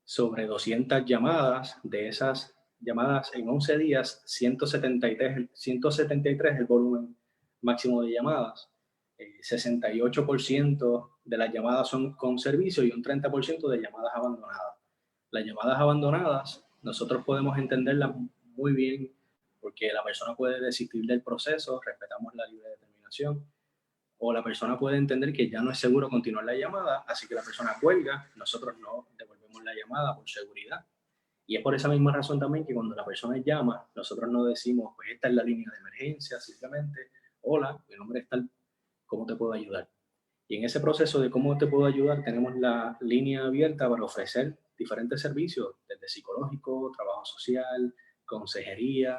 Sobre 200 llamadas, de esas llamadas en 11 días, 173 es el volumen máximo de llamadas. 68% de las llamadas son con servicio y un 30% de llamadas abandonadas. Las llamadas abandonadas, nosotros podemos entenderlas muy bien porque la persona puede desistir del proceso, respetamos la libre determinación, o la persona puede entender que ya no es seguro continuar la llamada, así que la persona cuelga, nosotros no devolvemos la llamada por seguridad. Y es por esa misma razón también que cuando la persona llama, nosotros no decimos, pues esta es la línea de emergencia, simplemente, hola, mi nombre es tal, ¿cómo te puedo ayudar? Y en ese proceso de cómo te puedo ayudar, tenemos la línea abierta para ofrecer diferentes servicios, desde psicológico, trabajo social, consejería,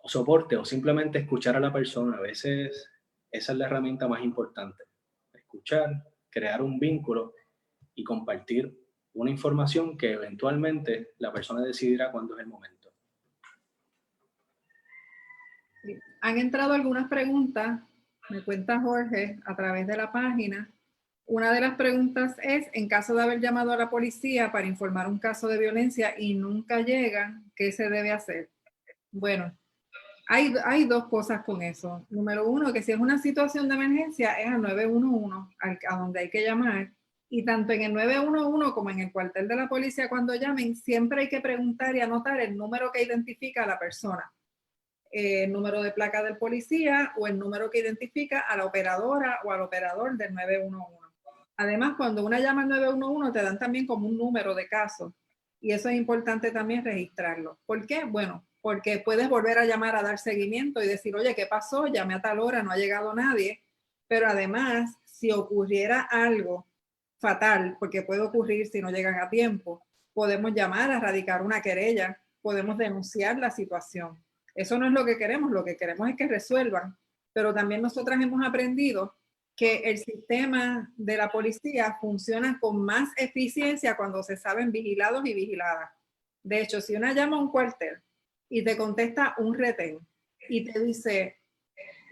o soporte, o simplemente escuchar a la persona. A veces esa es la herramienta más importante. Escuchar, crear un vínculo y compartir una información que eventualmente la persona decidirá cuándo es el momento. Han entrado algunas preguntas, me cuenta Jorge, a través de la página. Una de las preguntas es, en caso de haber llamado a la policía para informar un caso de violencia y nunca llegan, ¿qué se debe hacer? Bueno, hay dos cosas con eso. Número uno, que si es una situación de emergencia, es al 911, a donde hay que llamar. Y tanto en el 911 como en el cuartel de la policía, cuando llamen, siempre hay que preguntar y anotar el número que identifica a la persona. El número de placa del policía o el número que identifica a la operadora o al operador del 911. Además, cuando una llama al 911, te dan también como un número de caso. Y eso es importante también registrarlo. ¿Por qué? Bueno, porque puedes volver a llamar a dar seguimiento y decir, oye, ¿qué pasó? Llamé a tal hora, no ha llegado nadie. Pero además, si ocurriera algo fatal, porque puede ocurrir si no llegan a tiempo, podemos llamar a radicar una querella, podemos denunciar la situación. Eso no es lo que queremos es que resuelvan. Pero también nosotras hemos aprendido que el sistema de la policía funciona con más eficiencia cuando se saben vigilados y vigiladas. De hecho, si una llama a un cuartel y te contesta un retén y te dice,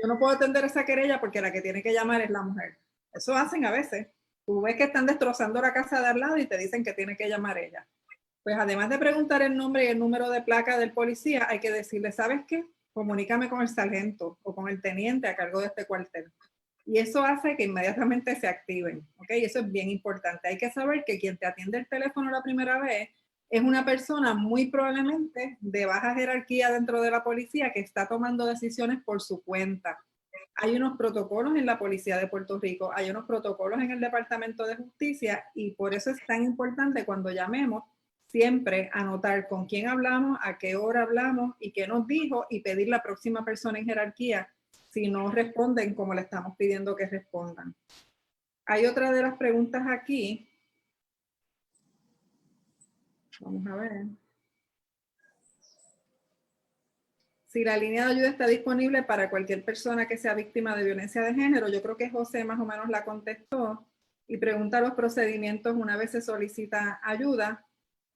yo no puedo atender esa querella porque la que tiene que llamar es la mujer. Eso hacen a veces. Tú ves que están destrozando la casa de al lado y te dicen que tiene que llamar ella. Pues además de preguntar el nombre y el número de placa del policía, hay que decirle, ¿sabes qué? Comunícame con el sargento o con el teniente a cargo de este cuartel. Y eso hace que inmediatamente se activen, ¿ok? Eso es bien importante. Hay que saber que quien te atiende el teléfono la primera vez es una persona muy probablemente de baja jerarquía dentro de la policía que está tomando decisiones por su cuenta. Hay unos protocolos en la Policía de Puerto Rico, hay unos protocolos en el Departamento de Justicia y por eso es tan importante cuando llamemos siempre anotar con quién hablamos, a qué hora hablamos y qué nos dijo y pedir la próxima persona en jerarquía si no responden como le estamos pidiendo que respondan. Hay otra de las preguntas aquí. Vamos a ver. Si la línea de ayuda está disponible para cualquier persona que sea víctima de violencia de género, yo creo que José más o menos la contestó y pregunta los procedimientos una vez se solicita ayuda.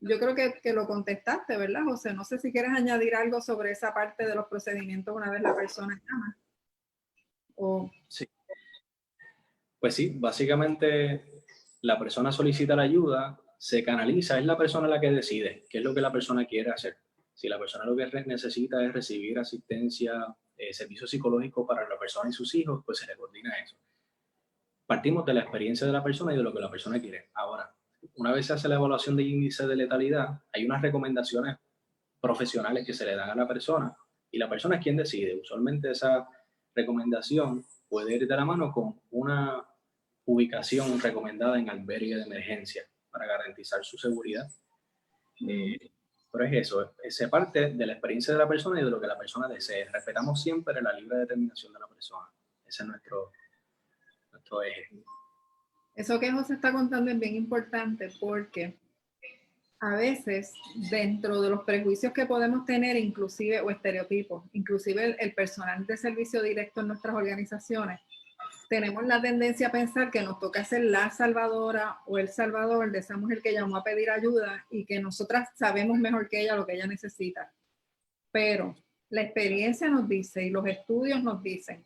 Yo creo que lo contestaste, ¿verdad, José? No sé si quieres añadir algo sobre esa parte de los procedimientos una vez la persona llama. O... Sí. Pues sí, básicamente la persona solicita la ayuda, se canaliza, es la persona la que decide qué es lo que la persona quiere hacer. Si la persona lo que necesita es recibir asistencia, servicio psicológico para la persona y sus hijos, pues se le coordina eso. Partimos de la experiencia de la persona y de lo que la persona quiere. Ahora, una vez se hace la evaluación de índice de letalidad, hay unas recomendaciones profesionales que se le dan a la persona y la persona es quien decide. Usualmente esa recomendación puede ir de la mano con una ubicación recomendada en albergue de emergencia para garantizar su seguridad. Pero es eso, se parte de la experiencia de la persona y de lo que la persona desee. Respetamos siempre la libre determinación de la persona. Ese es nuestro eje. Eso que José está contando es bien importante porque a veces dentro de los prejuicios que podemos tener, inclusive, o estereotipos, inclusive el personal de servicio directo en nuestras organizaciones, tenemos la tendencia a pensar que nos toca ser la salvadora o el salvador de esa mujer que llamó a pedir ayuda y que nosotras sabemos mejor que ella lo que ella necesita. Pero la experiencia nos dice y los estudios nos dicen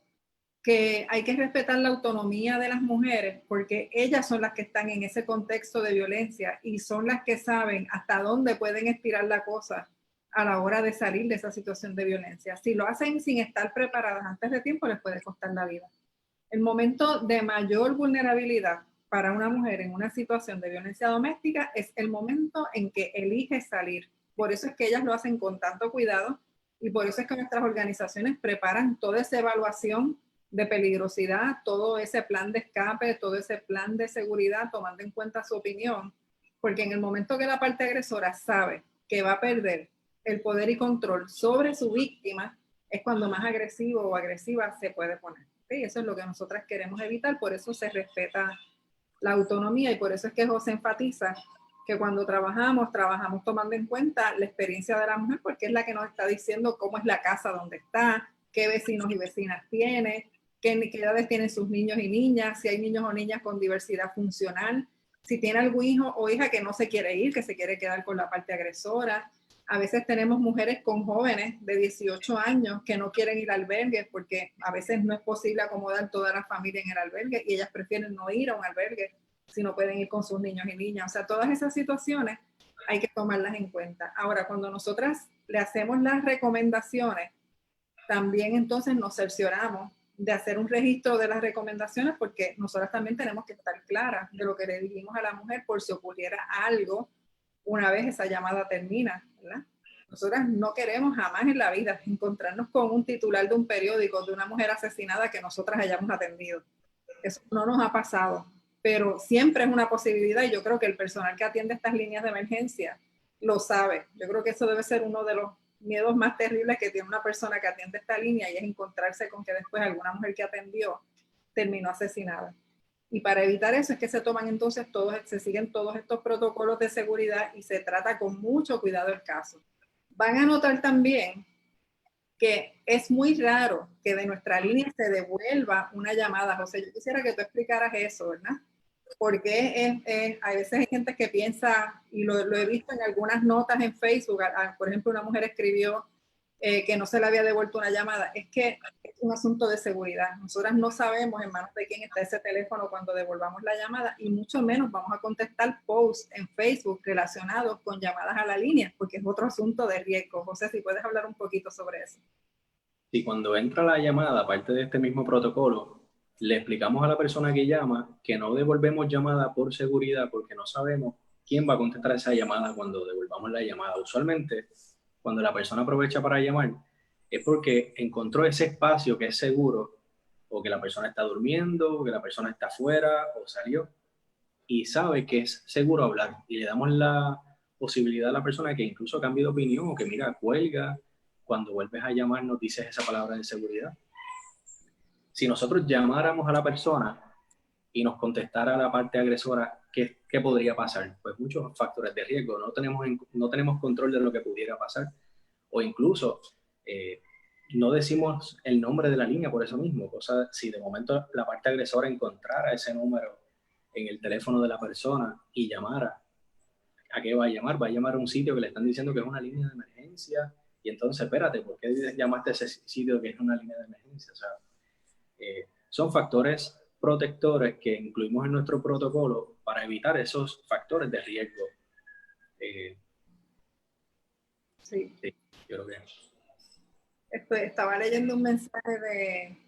que hay que respetar la autonomía de las mujeres porque ellas son las que están en ese contexto de violencia y son las que saben hasta dónde pueden estirar la cosa a la hora de salir de esa situación de violencia. Si lo hacen sin estar preparadas antes de tiempo, les puede costar la vida. El momento de mayor vulnerabilidad para una mujer en una situación de violencia doméstica es el momento en que elige salir. Por eso es que ellas lo hacen con tanto cuidado y por eso es que nuestras organizaciones preparan toda esa evaluación de peligrosidad, todo ese plan de escape, todo ese plan de seguridad, tomando en cuenta su opinión, porque en el momento que la parte agresora sabe que va a perder el poder y control sobre su víctima, es cuando más agresivo o agresiva se puede poner. ¿Sí? Eso es lo que nosotras queremos evitar, por eso se respeta la autonomía y por eso es que José enfatiza que cuando trabajamos tomando en cuenta la experiencia de la mujer, porque es la que nos está diciendo cómo es la casa donde está, qué vecinos y vecinas tiene, qué edades tienen sus niños y niñas, si hay niños o niñas con diversidad funcional, si tiene algún hijo o hija que no se quiere ir, que se quiere quedar con la parte agresora. A veces tenemos mujeres con jóvenes de 18 años que no quieren ir a albergues porque a veces no es posible acomodar toda la familia en el albergue y ellas prefieren no ir a un albergue si no pueden ir con sus niños y niñas. O sea, todas esas situaciones hay que tomarlas en cuenta. Ahora, cuando nosotras le hacemos las recomendaciones, también entonces nos cercioramos de hacer un registro de las recomendaciones porque nosotras también tenemos que estar claras de lo que le dijimos a la mujer por si ocurriera algo una vez esa llamada termina, ¿verdad? Nosotras no queremos jamás en la vida encontrarnos con un titular de un periódico de una mujer asesinada que nosotras hayamos atendido. Eso no nos ha pasado, pero siempre es una posibilidad y yo creo que el personal que atiende estas líneas de emergencia lo sabe. Yo creo que eso debe ser uno de los miedos más terribles que tiene una persona que atiende esta línea y es encontrarse con que después alguna mujer que atendió terminó asesinada. Y para evitar eso es que se toman entonces se siguen todos estos protocolos de seguridad y se trata con mucho cuidado el caso. Van a notar también que es muy raro que de nuestra línea se devuelva una llamada. José, yo quisiera que tú explicaras eso, ¿verdad? Porque a veces hay gente que piensa, y lo he visto en algunas notas en Facebook, por ejemplo, una mujer escribió que no se le había devuelto una llamada. Es que es un asunto de seguridad. Nosotras no sabemos en manos de quién está ese teléfono cuando devolvamos la llamada y mucho menos vamos a contestar posts en Facebook relacionados con llamadas a la línea, porque es otro asunto de riesgo. José, si puedes hablar un poquito sobre eso. Y cuando entra la llamada, aparte de este mismo protocolo, le explicamos a la persona que llama que no devolvemos llamada por seguridad porque no sabemos quién va a contestar esa llamada cuando devolvamos la llamada. Usualmente, cuando la persona aprovecha para llamar, es porque encontró ese espacio que es seguro, o que la persona está durmiendo, o que la persona está afuera, o salió, y sabe que es seguro hablar. Y le damos la posibilidad a la persona que incluso cambie de opinión, o que mira, cuelga, cuando vuelves a llamar nos dices esa palabra de seguridad. Si nosotros llamáramos a la persona y nos contestara la parte agresora, ¿qué podría pasar? Pues muchos factores de riesgo. No tenemos control de lo que pudiera pasar. O incluso no decimos el nombre de la línea por eso mismo. Si de momento la parte agresora encontrara ese número en el teléfono de la persona y llamara, ¿a qué va a llamar? Va a llamar a un sitio que le están diciendo que es una línea de emergencia. Y entonces, espérate, ¿por qué llamaste a ese sitio que es una línea de emergencia? O sea, son factores protectores que incluimos en nuestro protocolo para evitar esos factores de riesgo. Sí. Sí, yo creo que... Estaba leyendo un mensaje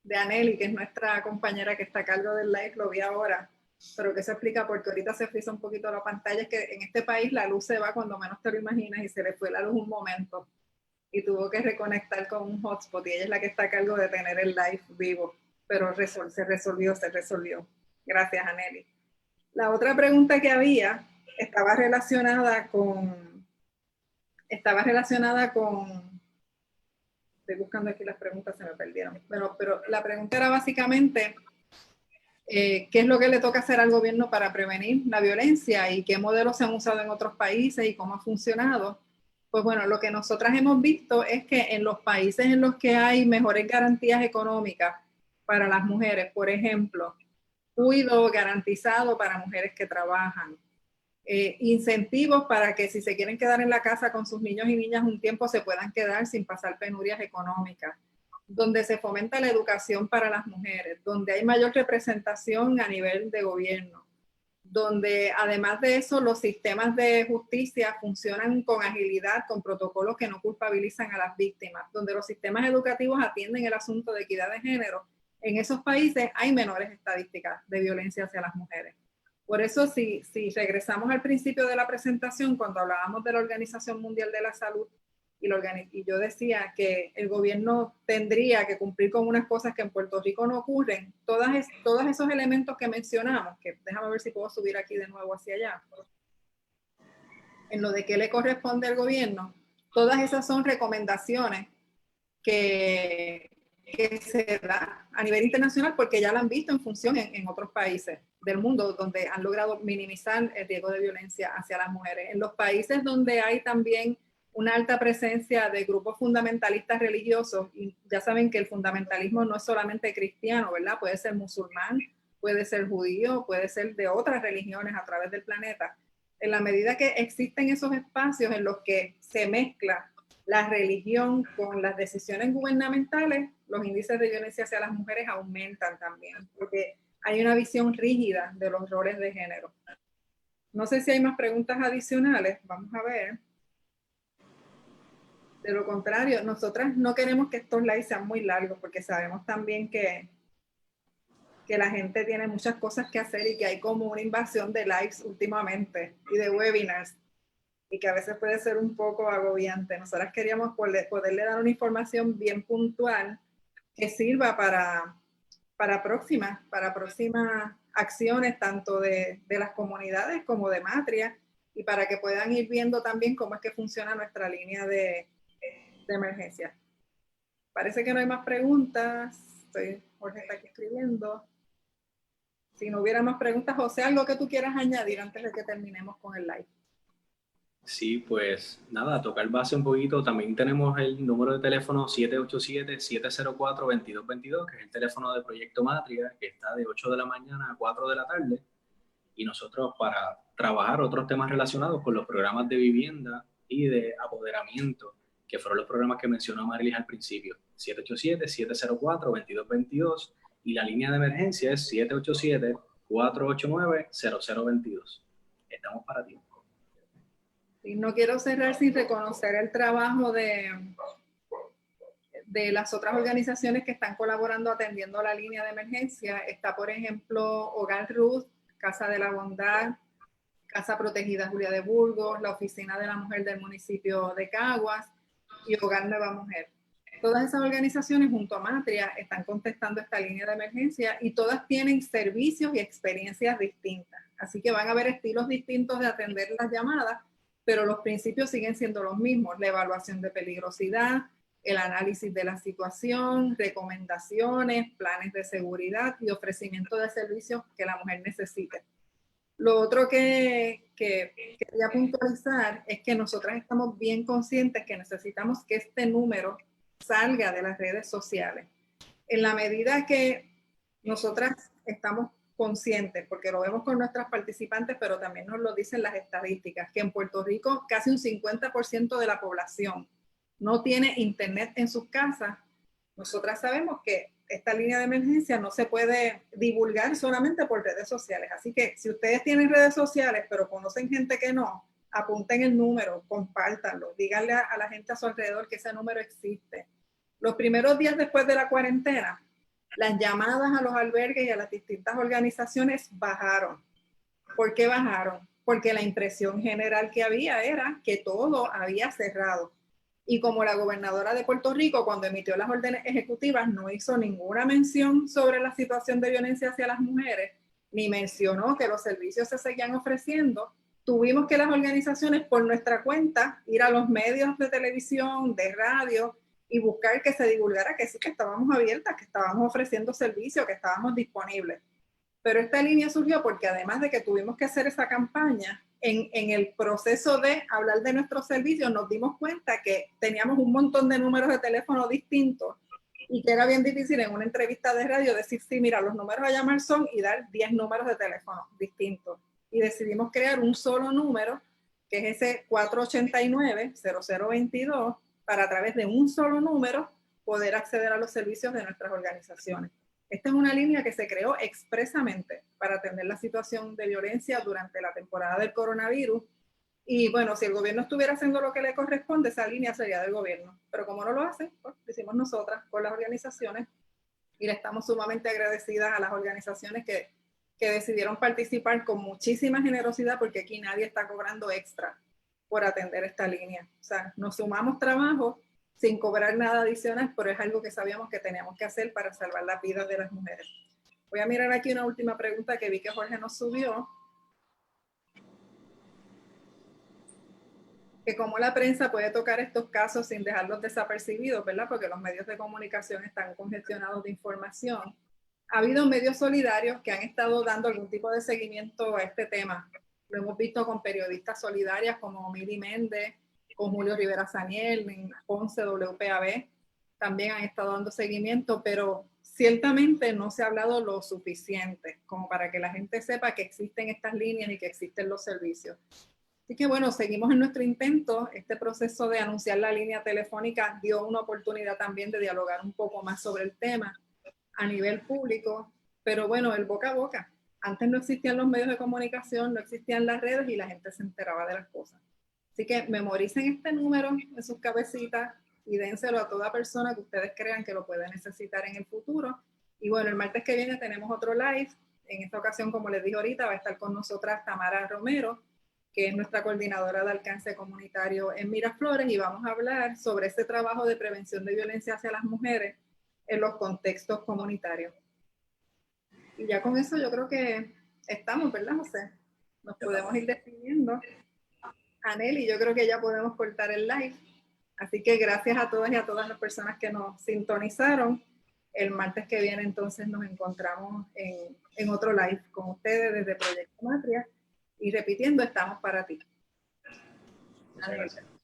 de Aneli, que es nuestra compañera que está a cargo del live, lo vi ahora, pero que se explica porque ahorita se frisa un poquito la pantalla, es que en este país la luz se va cuando menos te lo imaginas y se le fue la luz un momento y tuvo que reconectar con un hotspot y ella es la que está a cargo de tener el live vivo, pero se resolvió. Gracias, Aneli. La otra pregunta que había estaba relacionada con estoy buscando aquí las preguntas, se me perdieron, pero la pregunta era básicamente qué es lo que le toca hacer al gobierno para prevenir la violencia y qué modelos se han usado en otros países y cómo ha funcionado. Pues bueno, lo que nosotras hemos visto es que en los países en los que hay mejores garantías económicas para las mujeres. Por ejemplo, cuidado garantizado para mujeres que trabajan. Incentivos para que si se quieren quedar en la casa con sus niños y niñas un tiempo se puedan quedar sin pasar penurias económicas, donde se fomenta la educación para las mujeres, donde hay mayor representación a nivel de gobierno, donde además de eso los sistemas de justicia funcionan con agilidad, con protocolos que no culpabilizan a las víctimas, donde los sistemas educativos atienden el asunto de equidad de género. En esos países hay menores estadísticas de violencia hacia las mujeres. Por eso, si regresamos al principio de la presentación, cuando hablábamos de la Organización Mundial de la Salud, y yo decía que el gobierno tendría que cumplir con unas cosas que en Puerto Rico no ocurren, todos esos elementos que mencionamos, que déjame ver si puedo subir aquí de nuevo hacia allá, en lo de qué le corresponde al gobierno, todas esas son recomendaciones que se da a nivel internacional porque ya la han visto en función en otros países del mundo donde han logrado minimizar el riesgo de violencia hacia las mujeres. En los países donde hay también una alta presencia de grupos fundamentalistas religiosos, y ya saben que el fundamentalismo no es solamente cristiano, ¿verdad? Puede ser musulmán, puede ser judío, puede ser de otras religiones a través del planeta. En la medida que existen esos espacios en los que se mezcla la religión con las decisiones gubernamentales, los índices de violencia hacia las mujeres aumentan también, porque hay una visión rígida de los roles de género. No sé si hay más preguntas adicionales, vamos a ver. De lo contrario, nosotras no queremos que estos lives sean muy largos, porque sabemos también que la gente tiene muchas cosas que hacer y que hay como una invasión de lives últimamente y de webinars, y que a veces puede ser un poco agobiante. Nosotras queríamos poderle dar una información bien puntual que sirva para próximas acciones, tanto de las comunidades como de Matria, y para que puedan ir viendo también cómo es que funciona nuestra línea de emergencia. Parece que no hay más preguntas. Jorge está aquí escribiendo. Si no hubiera más preguntas, José, algo que tú quieras añadir antes de que terminemos con el live. Sí, pues nada, tocar base un poquito. También tenemos el número de teléfono 787-704-2222, que es el teléfono de Proyecto Matria, que está de 8 de la mañana a 4 de la tarde. Y nosotros, para trabajar otros temas relacionados con los programas de vivienda y de apoderamiento, que fueron los programas que mencionó Marilis al principio, 787-704-2222, y la línea de emergencia es 787-489-0022. Estamos para ti. Y no quiero cerrar sin reconocer el trabajo de las otras organizaciones que están colaborando atendiendo la línea de emergencia. Está, por ejemplo, Hogar Ruth, Casa de la Bondad, Casa Protegida Julia de Burgos, la Oficina de la Mujer del municipio de Caguas y Hogar Nueva Mujer. Todas esas organizaciones junto a Matria están contestando esta línea de emergencia y todas tienen servicios y experiencias distintas. Así que van a haber estilos distintos de atender las llamadas, pero los principios siguen siendo los mismos: la evaluación de peligrosidad, el análisis de la situación, recomendaciones, planes de seguridad y ofrecimiento de servicios que la mujer necesite. Lo otro que quería puntualizar es que nosotras estamos bien conscientes que necesitamos que este número salga de las redes sociales. En la medida que nosotras estamos conscientes, porque lo vemos con nuestras participantes, pero también nos lo dicen las estadísticas, que en Puerto Rico casi un 50% de la población no tiene internet en sus casas. Nosotras sabemos que esta línea de emergencia no se puede divulgar solamente por redes sociales. Así que si ustedes tienen redes sociales, pero conocen gente que no, apunten el número, compártanlo, díganle a la gente a su alrededor que ese número existe. Los primeros días después de la cuarentena, las llamadas a los albergues y a las distintas organizaciones bajaron. ¿Por qué bajaron? Porque la impresión general que había era que todo había cerrado. Y como la gobernadora de Puerto Rico, cuando emitió las órdenes ejecutivas, no hizo ninguna mención sobre la situación de violencia hacia las mujeres, ni mencionó que los servicios se seguían ofreciendo, tuvimos que las organizaciones por nuestra cuenta ir a los medios de televisión, de radio, y buscar que se divulgara que sí, que estábamos abiertas, que estábamos ofreciendo servicios, que estábamos disponibles. Pero esta línea surgió porque además de que tuvimos que hacer esa campaña, en el proceso de hablar de nuestros servicios nos dimos cuenta que teníamos un montón de números de teléfono distintos Y que era bien difícil en una entrevista de radio decir, sí, mira, los números a llamar son, y dar 10 números de teléfono distintos. Y decidimos crear un solo número, que es ese 489-0022, para a través de un solo número poder acceder a los servicios de nuestras organizaciones. Esta es una línea que se creó expresamente para atender la situación de violencia durante la temporada del coronavirus. Y bueno, si el gobierno estuviera haciendo lo que le corresponde, esa línea sería del gobierno. Pero como no lo hace, pues lo hicimos nosotras con las organizaciones y le estamos sumamente agradecidas a las organizaciones que decidieron participar con muchísima generosidad, porque aquí nadie está cobrando extra por atender esta línea. O sea, nos sumamos trabajo sin cobrar nada adicional, pero es algo que sabíamos que teníamos que hacer para salvar las vidas de las mujeres. Voy a mirar aquí una última pregunta que vi que Jorge nos subió. Que cómo la prensa puede tocar estos casos sin dejarlos desapercibidos, ¿verdad? Porque los medios de comunicación están congestionados de información. Ha habido medios solidarios que han estado dando algún tipo de seguimiento a este tema. Lo hemos visto con periodistas solidarias como Mili Méndez, con Julio Rivera Saniel, en Ponce WPAB. También han estado dando seguimiento, pero ciertamente no se ha hablado lo suficiente como para que la gente sepa que existen estas líneas y que existen los servicios. Así que bueno, seguimos en nuestro intento. Este proceso de anunciar la línea telefónica dio una oportunidad también de dialogar un poco más sobre el tema a nivel público, pero bueno, el boca a boca. Antes no existían los medios de comunicación, no existían las redes y la gente se enteraba de las cosas. Así que memoricen este número en sus cabecitas y dénselo a toda persona que ustedes crean que lo puede necesitar en el futuro. Y bueno, el martes que viene tenemos otro live. En esta ocasión, como les dije ahorita, va a estar con nosotras Tamara Romero, que es nuestra coordinadora de alcance comunitario en Miraflores, y vamos a hablar sobre ese trabajo de prevención de violencia hacia las mujeres en los contextos comunitarios. Y ya con eso yo creo que estamos, ¿verdad, José? Nos podemos ir despidiendo. Aneli, yo creo que ya podemos cortar el live. Así que gracias a todas y a todas las personas que nos sintonizaron. El martes que viene entonces nos encontramos en otro live con ustedes desde Proyecto Matria. Y repitiendo, estamos para ti. Muchas gracias.